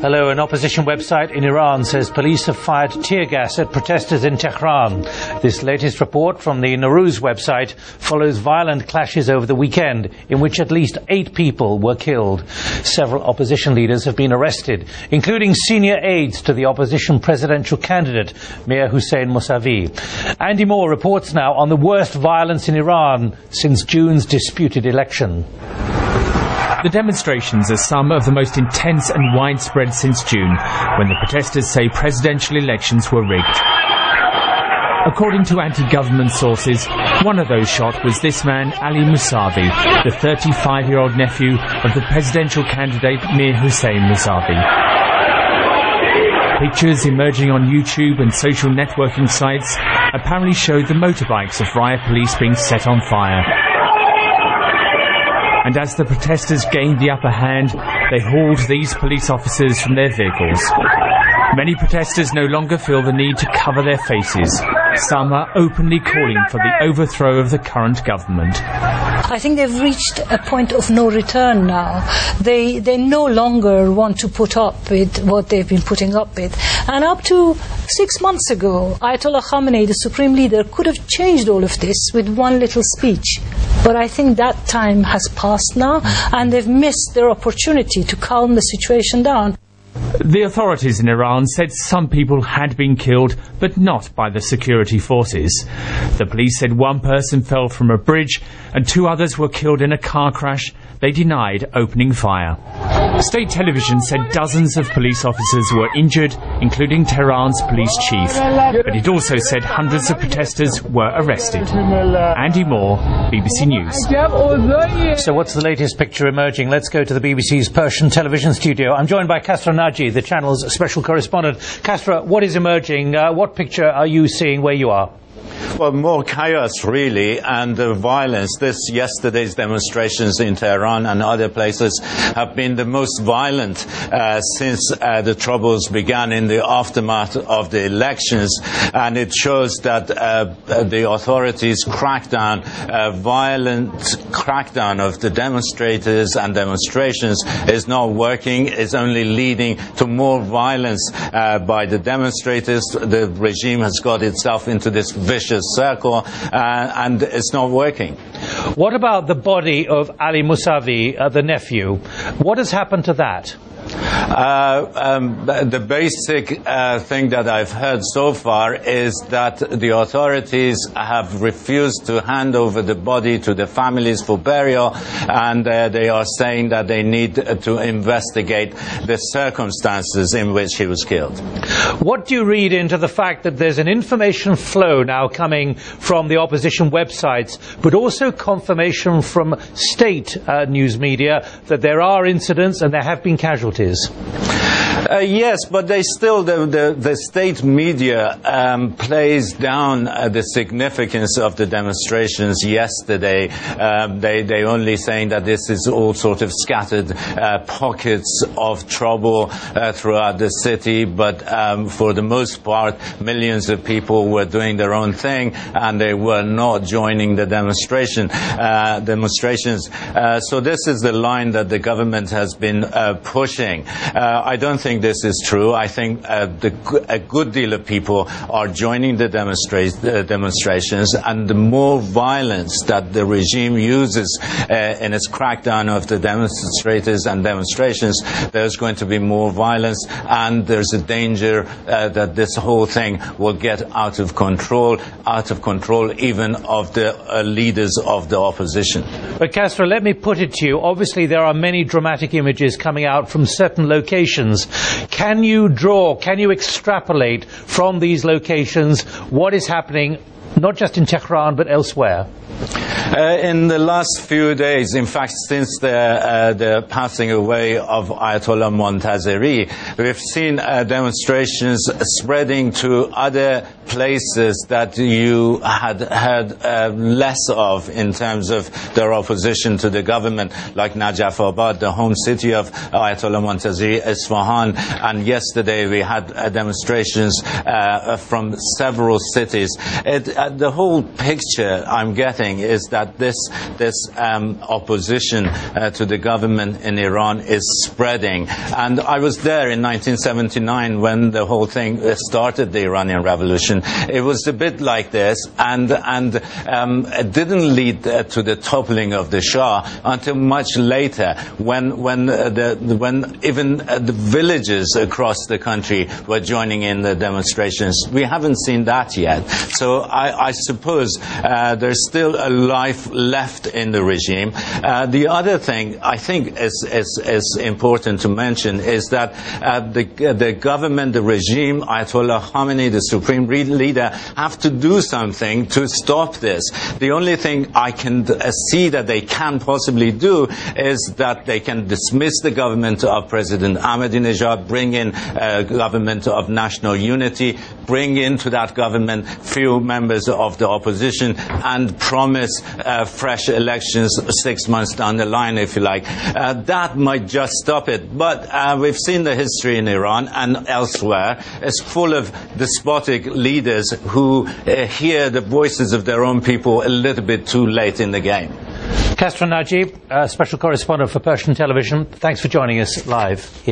Hello, an opposition website in Iran says police have fired tear gas at protesters in Tehran. This latest report from the Nowruz website follows violent clashes over the weekend in which at least 8 people were killed. Several opposition leaders have been arrested, including senior aides to the opposition presidential candidate, Mir Hossein Mousavi. Andy Moore reports now on the worst violence in Iran since June's disputed election. The demonstrations are some of the most intense and widespread since June, when the protesters say presidential elections were rigged. According to anti-government sources, one of those shot was this man, Ali Mousavi, the 35-year-old nephew of the presidential candidate Mir Hossein Mousavi. Pictures emerging on YouTube and social networking sites apparently showed the motorbikes of riot police being set on fire. And as the protesters gained the upper hand, they hauled these police officers from their vehicles. Many protesters no longer feel the need to cover their faces. Some are openly calling for the overthrow of the current government. I think they've reached a point of no return now. They no longer want to put up with what they've been putting up with. And up to 6 months ago, Ayatollah Khamenei, the supreme leader, could have changed all of this with one little speech. But I think that time has passed now, and they've missed their opportunity to calm the situation down. The authorities in Iran said some people had been killed, but not by the security forces. The police said one person fell from a bridge and 2 others were killed in a car crash. They denied opening fire. State television said dozens of police officers were injured, including Tehran's police chief. But it also said hundreds of protesters were arrested. Andy Moore, BBC News. So what's the latest picture emerging? Let's go to the BBC's Persian television studio. I'm joined by Kasra Naji, the channel's special correspondent. Kasra, what is emerging? What picture are you seeing where you are? Well, more chaos, really, and violence. Yesterday's demonstrations in Tehran and other places have been the most violent since the troubles began in the aftermath of the elections. And it shows that the authorities' violent crackdown of the demonstrators and demonstrations is not working, is only leading to more violence by the demonstrators. The regime has got itself into this vicious circle, and it's not working. What about the body of Ali Mousavi, the nephew? What has happened to that? The basic thing that I've heard so far is that the authorities have refused to hand over the body to the families for burial, and they are saying that they need to investigate the circumstances in which he was killed. What do you read into the fact that there's an information flow now coming from the opposition websites, but also confirmation from state news media that there are incidents and there have been casualties? Yes, but they still, the state media plays down the significance of the demonstrations yesterday. They only saying that this is all sort of scattered pockets of trouble throughout the city, but for the most part, millions of people were doing their own thing, and they were not joining the demonstrations. So this is the line that the government has been pushing. I don't think this is true. I think a good deal of people are joining the demonstrations, and the more violence that the regime uses in its crackdown of the demonstrators and demonstrations, there's going to be more violence, and there's a danger that this whole thing will get out of control even of the leaders of the opposition. But Kasra, let me put it to you. Obviously, there are many dramatic images coming out from certain locations. Can you extrapolate from these locations what is happening, not just in Tehran, but elsewhere? In the last few days, in fact, since the passing away of Ayatollah Montazeri, we've seen demonstrations spreading to other places that you had heard less of in terms of their opposition to the government, like Najafabad, the home city of Ayatollah Montazeri, Isfahan, and yesterday we had demonstrations from several cities. the whole picture I'm getting is that this opposition to the government in Iran is spreading. And I was there in 1979 when the whole thing started, the Iranian Revolution. It was a bit like this, and it didn't lead to the toppling of the Shah until much later, when even the villages across the country were joining in the demonstrations. We haven't seen that yet. So I suppose there's still a life left in the regime. The other thing I think is important to mention is that the government, the regime, Ayatollah Khamenei, the supreme leader, have to do something to stop this. The only thing I can see that they can possibly do is that they can dismiss the government of President Ahmadinejad, bring in a government of national unity, bring into that government few members of the opposition, and promise fresh elections 6 months down the line, if you like. That might just stop it. But we've seen the history in Iran and elsewhere. It's full of despotic leaders who hear the voices of their own people a little bit too late in the game. Kasra Najib, special correspondent for Persian Television, thanks for joining us live here.